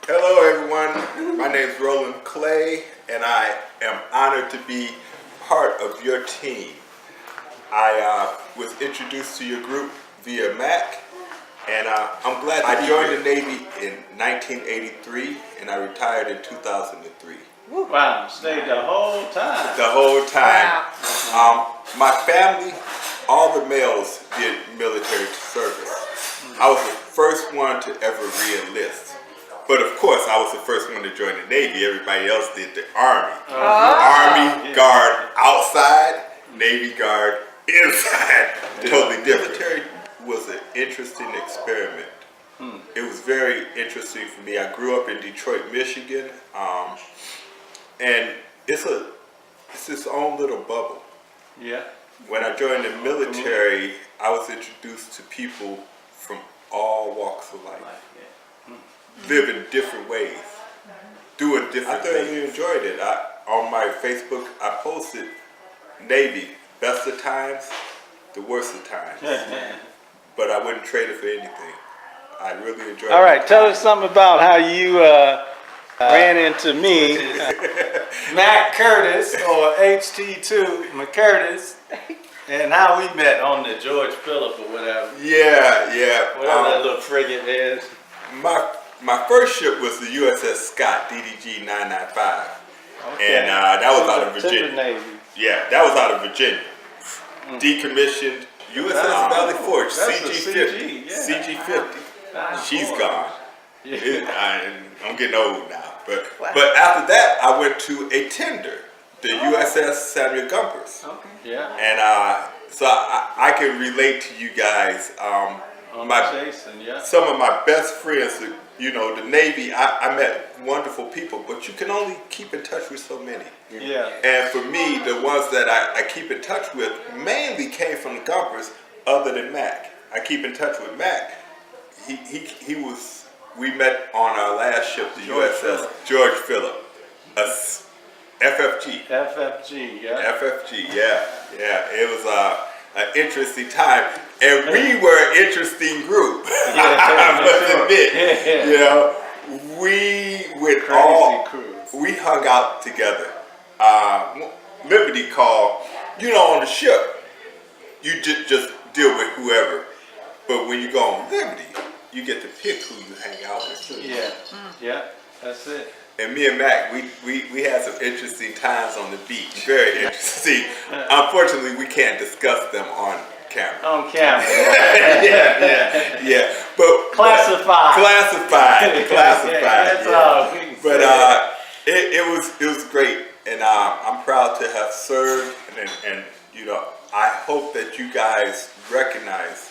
Hello everyone, my name is Roland Clay and I am honored to be part of your team. I was introduced to your group via Mac and I'm glad I joined the Navy in 1983 and I retired in 2003. Wow, stayed the whole time. The whole time. Wow. My family, all the males did military service. I was the first one to ever re-enlist. But of course, I was the first one to join the Navy. Everybody else did the Army. Army Guard outside, Navy Guard inside. Totally different. Military was an interesting experiment. It was very interesting for me. I grew up in Detroit, Michigan, and it's its own little bubble. Yeah. When I joined the military, I was introduced to people from all walks of life. Live in different ways, doing different things. I thoroughly enjoyed it. On my Facebook, I posted Navy, best of times, the worst of times. But I wouldn't trade it for anything. I really enjoyed it. All right, tell us something about how you ran into me, Mac Curtis, or HT2 McCurtis, and how we met on the George Phillip or whatever. Yeah. Whatever that little frigate is. My first ship was the USS Scott, DDG 995. Okay. And that was out of Virginia. Navy. Yeah, that was out of Virginia. Decommissioned USS Valley Forge, CG-50. Yeah. CG-50. She's gone. Yeah. I'm getting old now. But after that, I went to a tender, the USS Samuel Gompers. Okay. Yeah. And so I can relate to you guys. Some of my best friends, the Navy, I met wonderful people, but you can only keep in touch with so many. Yeah. And for me, the ones that I keep in touch with mainly came from the Gompers, other than Mac. I keep in touch with Mac. We met on our last ship, the USS George Phillip, FFG. FFG, yeah. FFG, yeah. It was an interesting time, and we were an interesting group. I must admit, we went we hung out together. Liberty call, on the ship, you just deal with whoever, but when you go on Liberty, you get to pick who you hang out with too. Yeah, that's it. And me and Mac, we had some interesting times on the beach. Very interesting. Unfortunately, we can't discuss them on camera. On camera. yeah. But classified. That's all. But it was great, and I'm proud to have served. And I hope that you guys recognize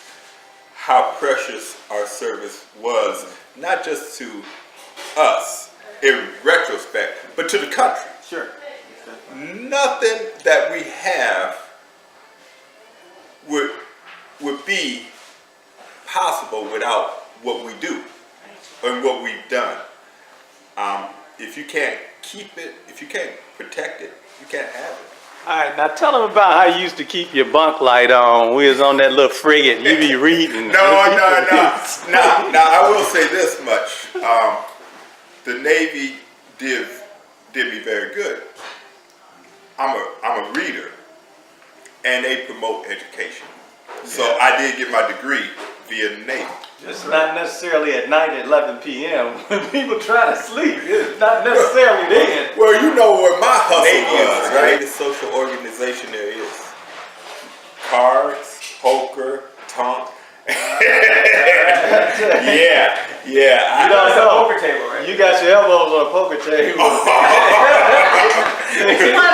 how precious our service was, not just to us in retrospect, but to the country. Sure. Nothing that we have would be possible without what we do and what we've done. If you can't keep it, if you can't protect it, you can't have it. All right, now tell them about how you used to keep your bunk light on. We was on that little frigate, you be reading. No. Now, I will say this much. The Navy did me very good. I'm a reader, and they promote education. So I did get my degree via the Navy. It's not necessarily at night at 11 p.m. when people try to sleep. It's not necessarily then. Well, you know what my hustle was, right? The social organization there is. Cards, poker, tonk. Yeah. You don't know. Poker table, right? You got your elbows on a poker table. You want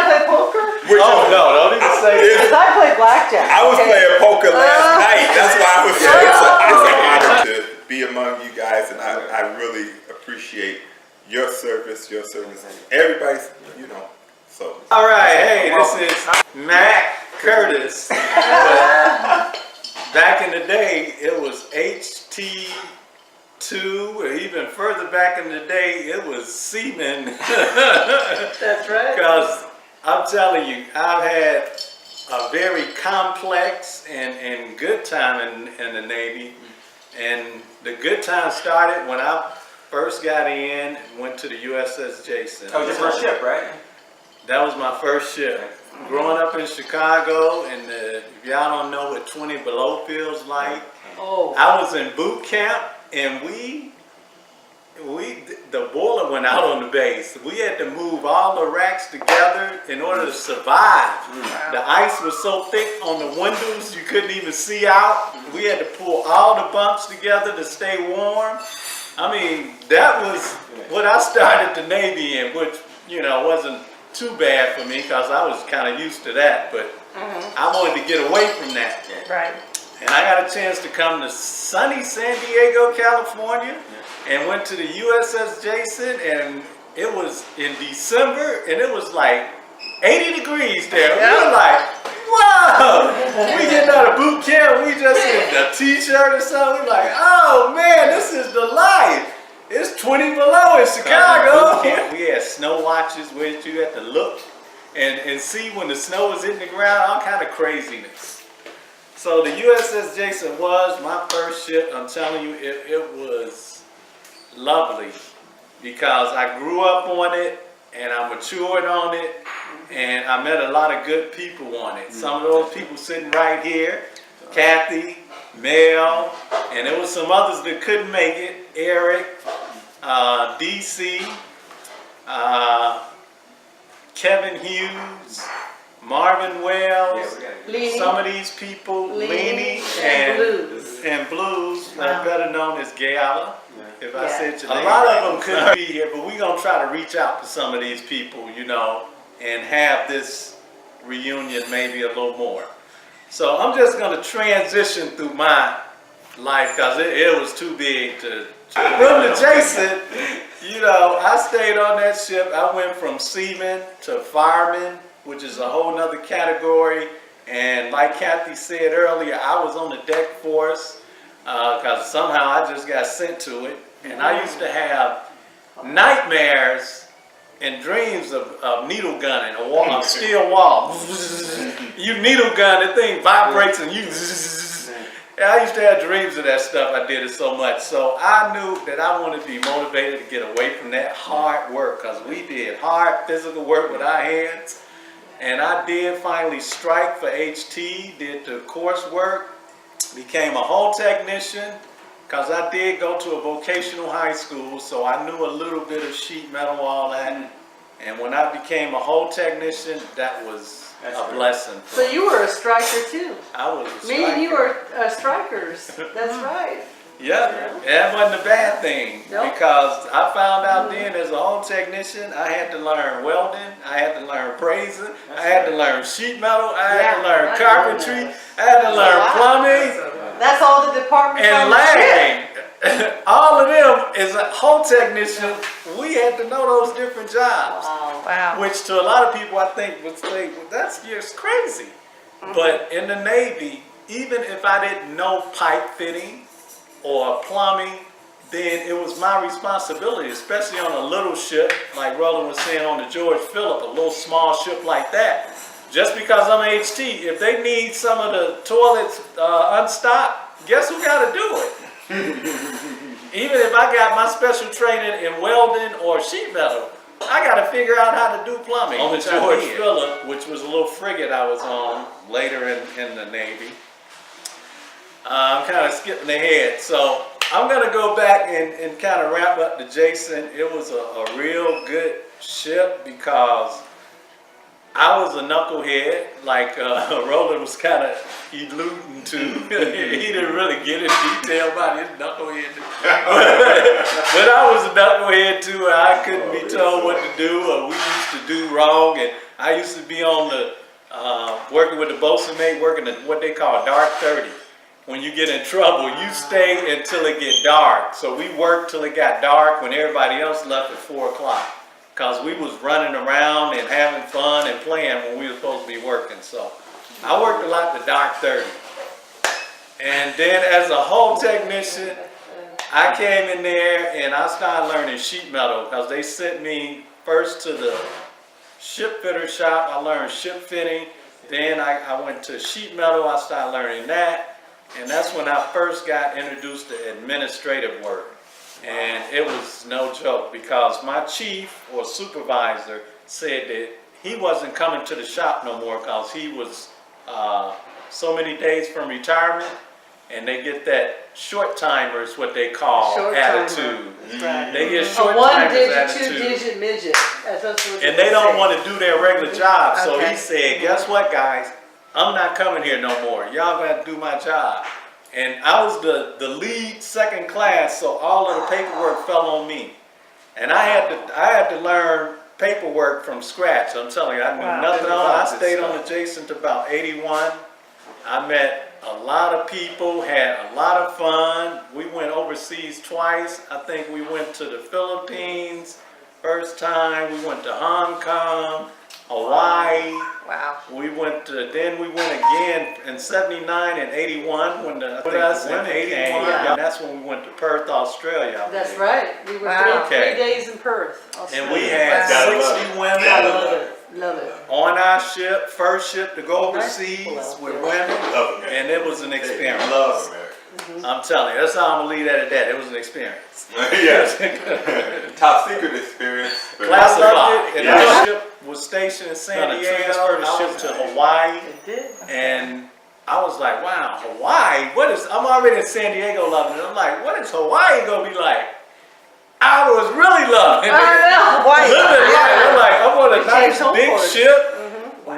to play poker? No, don't even say that. Because I play blackjack. I was playing poker last night. That's why I was saying it's an honor to be among you guys, and I really appreciate your service, everybody's, so. All right, hey, this is Mac Curtis. Back in the day, it was HT2, or even further back in the day, it was Seaman. That's right. Because I'm telling you, I've had a very complex and good time in the Navy. And the good time started when I first got in, went to the USS Jason. That was your first ship, right? That was my first ship. Growing up in Chicago, and if y'all don't know what 20 below feels like, Oh. I was in boot camp, and the boiler went out on the base. We had to move all the racks together in order to survive. The ice was so thick on the windows you couldn't even see out. We had to pull all the bunks together to stay warm. I mean, that was what I started the Navy in, which, you know, wasn't too bad for me because I was kind of used to that, but I wanted to get away from that. Right. And I got a chance to come to sunny San Diego, California, and went to the USS Jason, and it was in December, and it was like 80 degrees there. We were like, whoa! We getting out of boot camp, we just in a t-shirt or something. We're like, oh man, this is the life. It's 20 below in Chicago. We had snow watches where you had to look and see when the snow was hitting the ground, all kind of craziness. So the USS Jason was my first ship. I'm telling you, it was lovely because I grew up on it and I matured on it and I met a lot of good people on it. Some of those people sitting right here, Kathy, Mel, and there was some others that couldn't make it, Eric, DC, Kevin Hughes, Marvin Wells, Leanie. some of these people, Leanie and Blues. and Blues, better known as Gala. If I Yeah. said your name. A lot of them couldn't be here, but we're gonna try to reach out to some of these people, you know, and have this reunion maybe a little more. So I'm just gonna transition through my life because it was too big to. From the Jason, you know, I stayed on that ship. I went from seaman to fireman, which is a whole nother category. And like Kathy said earlier, I was on the deck force because somehow I just got sent to it. And I used to have nightmares and dreams of needle gunning, a steel wall. You needle gun, the thing vibrates and you. I used to have dreams of that stuff. I did it so much. So I knew that I wanted to be motivated to get away from that hard work because we did hard physical work with our hands. And I did finally strike for HT, did the coursework, became a hull technician because I did go to a vocational high school, so I knew a little bit of sheet metal, all that. And when I became a hull technician, that was a blessing. So you were a striker too. I was a Me and you striker. were strikers. That's right. Yeah, that wasn't a bad thing Nope. because I found out then as a home technician, I had to learn welding, I had to learn brazing, I had to learn sheet metal, I had to learn I carpentry, know I had to learn Wow. plumbing That's all the departments and on the ship. lighting. All of them as a home technician, we had to know those different jobs. Wow. Wow. Which to a lot of people I think would say, well, that's just crazy. But in the Navy, even if I didn't know pipe fitting or plumbing, then it was my responsibility, especially on a little ship, like Roland was saying on the George Phillip, a little small ship like that. Just because I'm HT, if they need some of the toilets unstopped, guess who got to do it? Even if I got my special training in welding or sheet metal, I got to figure out how to do plumbing. On the George Phillip, which was a little frigate I was on later in the Navy. I'm kind of skipping ahead, so I'm going to go back and kind of wrap up the Jason. It was a real good ship because I was a knucklehead, like Roland was kind of alluding to. He didn't really get in detail about his knucklehead. But I was a knucklehead too. I couldn't be told what to do or we used to do wrong. And I used to be on the, working with the bosun mate, working at what they call dark 30. When you get in trouble, you stay until it get dark. So we worked till it got dark when everybody else left at 4 o'clock. Because we was running around and having fun and playing when we were supposed to be working. So I worked a lot the dark 30. And then as a hull technician, I came in there and I started learning sheet metal because they sent me first to the ship fitter shop. I learned ship fitting. Then I went to sheet metal. I started learning that. And that's when I first got introduced to administrative work. And it was no joke because my chief or supervisor said that he wasn't coming to the shop no more because he was so many days from retirement, and they get that short timers, what they call Short timer. attitude. That's right. They get A short one timers digit, attitude. 2-digit midget. That's what And they don't want to do their regular job. So Okay. he said, guess what, guys? I'm not coming here no more. Y'all gonna have to do my job. And I was the lead second class, so all of the paperwork fell on me. And I had to learn paperwork from scratch. I'm telling you, I knew Wow. nothing on it. I stayed on the Jason to about 81. I met a lot of people, had a lot of fun. We went overseas twice. I think we went to the Philippines first time. We went to Hong Kong, Hawaii. Wow. We went again in 79 and 81 when the women came. Yeah. And that's when we went to Perth, Australia. I That's believe. right. We were Wow. three Okay. days in Perth, And we Australia. had Wow. 60 women I love it. Love it. on our ship, first ship to go Nice overseas people out with there. women, Love America. and it was an experience. Love America. I'm telling you, that's how I'm gonna leave that at that. It was an experience. Yes. Top secret experience. but- Classified. And Yeah. our ship was stationed in San Gonna Diego. transfer the I ship was to to Hawaii. It did. And I was like, wow, Hawaii? I'm already in San Diego loving it. I'm like, what is Hawaii gonna be like? I was really loving it. I know. Hawaii. Living life. I'm like, I'm on a We nice changed home big course. ship.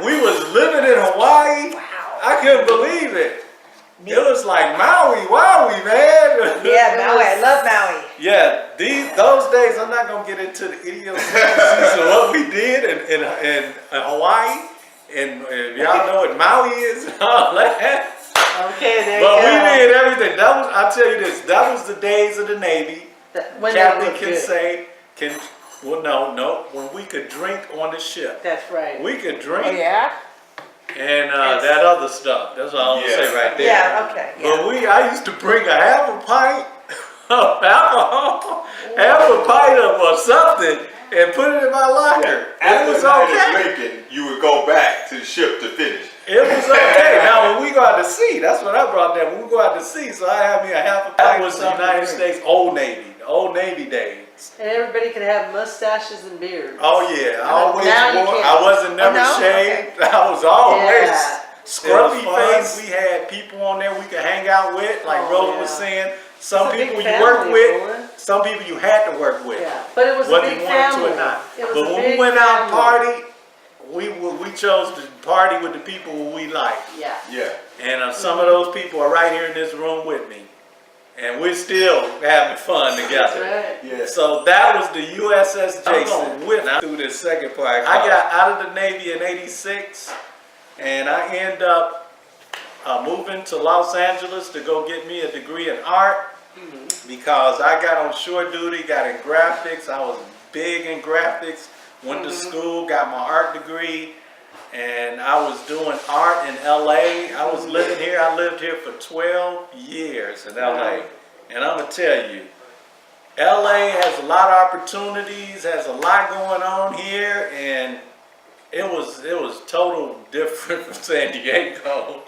We was living in Hawaii. Wow. I couldn't believe it. It was like Maui, Wowie, man. Yeah, Maui. I love Maui. Yeah, those days, I'm not gonna get into the idiosyncrasies of what we did in Hawaii, and y'all know what Maui is and all that. Okay, there But you we go. did everything. I'll tell you this, that was the days of the Navy. When they Captain looked can good. say, no, when we could drink on the ship. That's right. We could Oh, drink yeah? and Yes. that other stuff. That's all I'm gonna say right there. Yeah, okay. Yeah. But I used to bring a half a pint of alcohol, half a pint of or something, and put it in my locker. After It was the night of okay. drinking, you would go back to the ship to finish. It was okay. Now when we go out to sea, that's what I brought there. When we go out to sea, so I had me a half a pint. That was the United States Old Navy, the Old Navy days. And everybody could have mustaches and beards. Oh yeah, I always Now you wore. can't. I wasn't never no? shaved. I was always Yeah. scruffy It was fun. face. We had people on there we could hang out with, like Oh, Roland was yeah. saying. Some It's a big people you family, work with, Roland. some people you had to work with. Yeah, but it was a Whether big you wanted family. to or not. It was But a when we big went out and family. partied, we chose to party with the people who we like. Yeah. Yeah. And some of those people are right here in this room with me. And we're still having fun That's together. right. Yeah. So that was the USS Jason. Now through this second part. I got out of the Navy in '86, and I ended up moving to Los Angeles to go get me a degree in art because I got on shore duty, got in graphics. I was big in graphics. Went to school, got my art degree, and I was doing art in LA. I was living here. I lived here for 12 years in LA. And I'm gonna tell you, LA has a lot of opportunities, has a lot going on here, and it was total different from San Diego.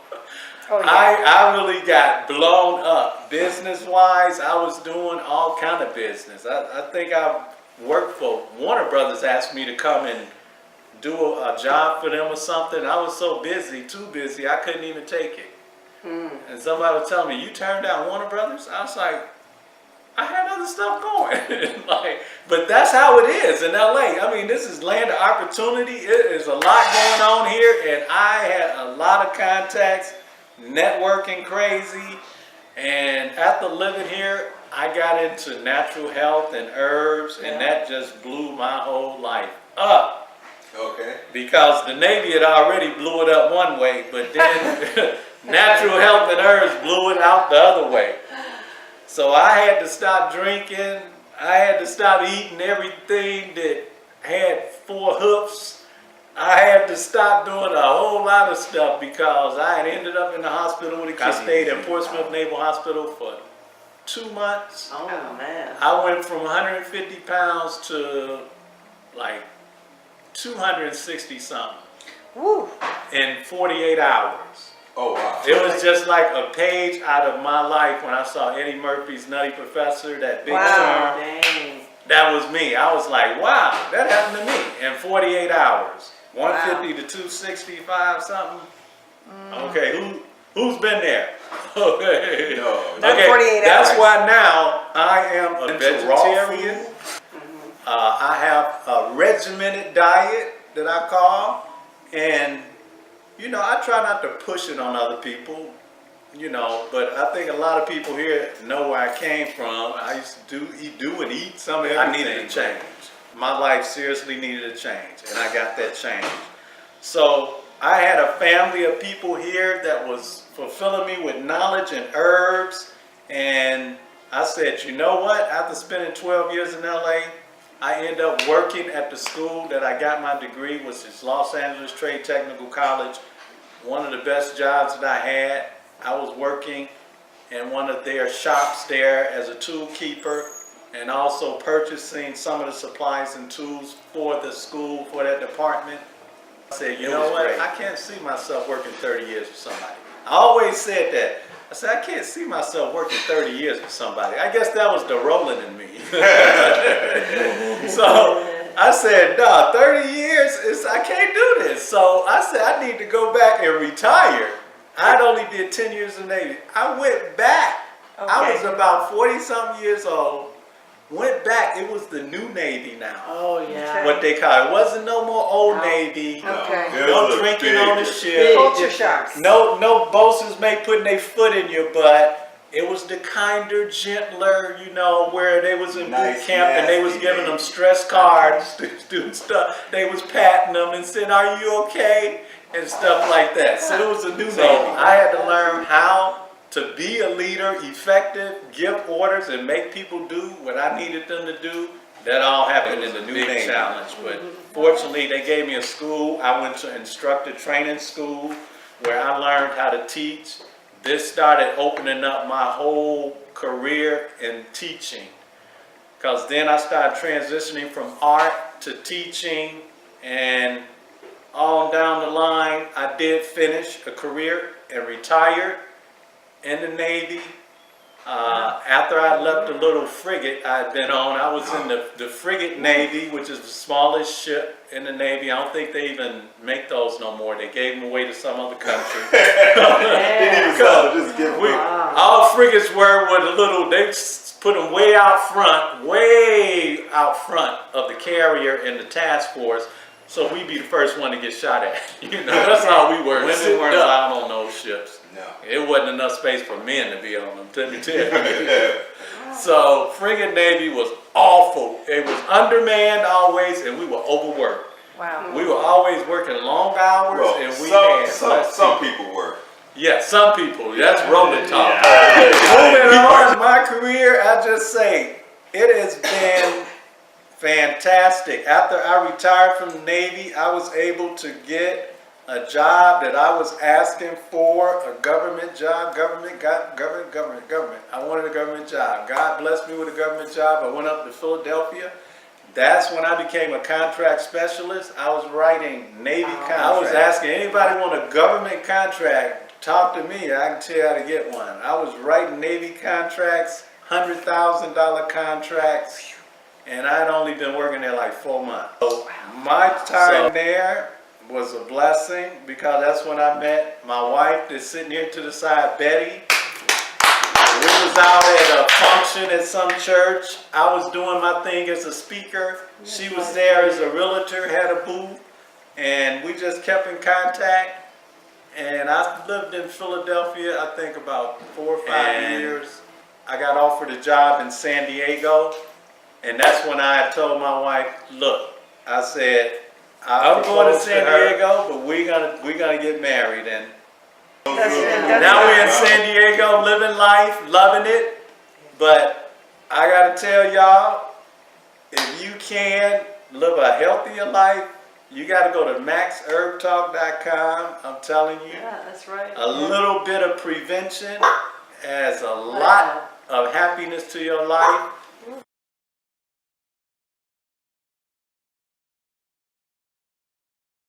Oh, yeah. I really got blown up business-wise. I was doing all kind of business. I think I worked for Warner Brothers, asked me to come and do a job for them or something. I was so busy, too busy, I couldn't even take it. And somebody was telling me, you turned down Warner Brothers? I was like, I had other stuff going. But that's how it is in LA. I mean, this is land of opportunity. It is a lot going on here, and I had a lot of contacts, networking crazy. And after living here, I got into natural health and herbs, and that just blew my whole life up. Okay. Because the Navy had already blew it up one way, but then natural health and herbs blew it out the other way. So I had to stop drinking. I had to stop eating everything that had 4 hoofs. I had to stop doing a whole lot of stuff because I had ended up in the hospital. I stayed at Portsmouth Naval Hospital for 2 months. Oh, man. I went from 150 pounds to like 260 something Woo. in 48 hours. Oh, wow. It was just like a page out of my life when I saw Eddie Murphy's Nutty Professor, that big Wow. storm. Dang. That was me. I was like, wow, that happened to me in 48 hours. 150 to 265 something. Okay, who's been there? Okay. No. Not Okay, 48 that's hours. why now I am a Raw vegetarian. I have a regimented diet that I call, and you know, I try not to push it on other people, you know, but I think a lot of people here know where I came from. I used to do and eat some of everything. I needed a change. My life seriously needed a change, and I got that change. So I had a family of people here that was fulfilling me with knowledge and herbs, and I said, you know what? After spending 12 years in LA, I ended up working at the school that I got my degree, which is Los Angeles Trade Technical College. One of the best jobs that I had. I was working in one of their shops there as a tool keeper, and also purchasing some of the supplies and tools for the school, for that department. I said, you know what? I can't see myself working 30 years for somebody. I always said that. I said, I can't see myself working 30 years for somebody. I guess that was the Roland in me. So I said, no, 30 years, I can't do this. So I said, I need to go back and retire. I'd only did 10 years in the Navy. I went back. I was about 40-something years old. Went back. It was the new Navy now. Oh, yeah. What they call it. It wasn't no more old Navy. Okay. No drinking on the ship. big Culture difference. shocks. No bosuns mate putting their foot in your butt. It was the kinder, gentler, you know, where they was in Nice, boot camp and they was nasty giving them stress cards to do stuff. They was patting them and saying, "Are you okay?" and stuff like that. So it was a new Navy. I had to learn how to be a leader, effective, give orders, and make people do what I needed them to do. That all happened in the new Navy challenge. But fortunately, they gave me a school. I went to instructor training school where I learned how to teach. This started opening up my whole career in teaching. Because then I started transitioning from art to teaching, and on down the line, I did finish a career and retired in the Navy. After I left the little frigate I'd been on, I was in the frigate Navy, which is the smallest ship in the Navy. I don't think they even make those no more. They gave them away to some other country. Just give All frigates were with a little, they put them way out front of the carrier and the task force. So we'd be the first one to get shot at. You know, that's how we were. Women weren't allowed on those ships. No. It wasn't enough space for men to be on them, let me tell you. So frigate Navy was awful. It was undermanned always, and we were overworked. Wow. We were always working long hours, Well, and we had some people were. Yeah, some people. That's Roland talk. Moving on in my career, I just say it has been fantastic. After I retired from the Navy, I was able to get a job that I was asking for, a government job, government. I wanted a government job. God blessed me with a government job. I went up to Philadelphia. That's when I became a contract specialist. I was writing Navy contracts. I was asking anybody want a government contract, talk to me. I can tell you how to get one. I was writing Navy contracts, $100,000 contracts, and I'd only been working there like 4 months. So my time there was a blessing because that's when I met my wife that's sitting here to the side, Betty. We was out at a function at some church. I was doing my thing as a speaker. She was there as a realtor, had a booth, and we just kept in contact. And I lived in Philadelphia, I think about 4 or 5 years. I got offered a job in San Diego, and that's when I told my wife, look, I said, I'm going to San Diego, but we're gonna get married. And now we're in San Diego, living life, loving it. But I gotta tell y'all, if you can live a healthier life, you gotta go to maxherbtalk.com. I'm telling you, Yeah, that's right. a little bit of prevention adds a lot of happiness to your life.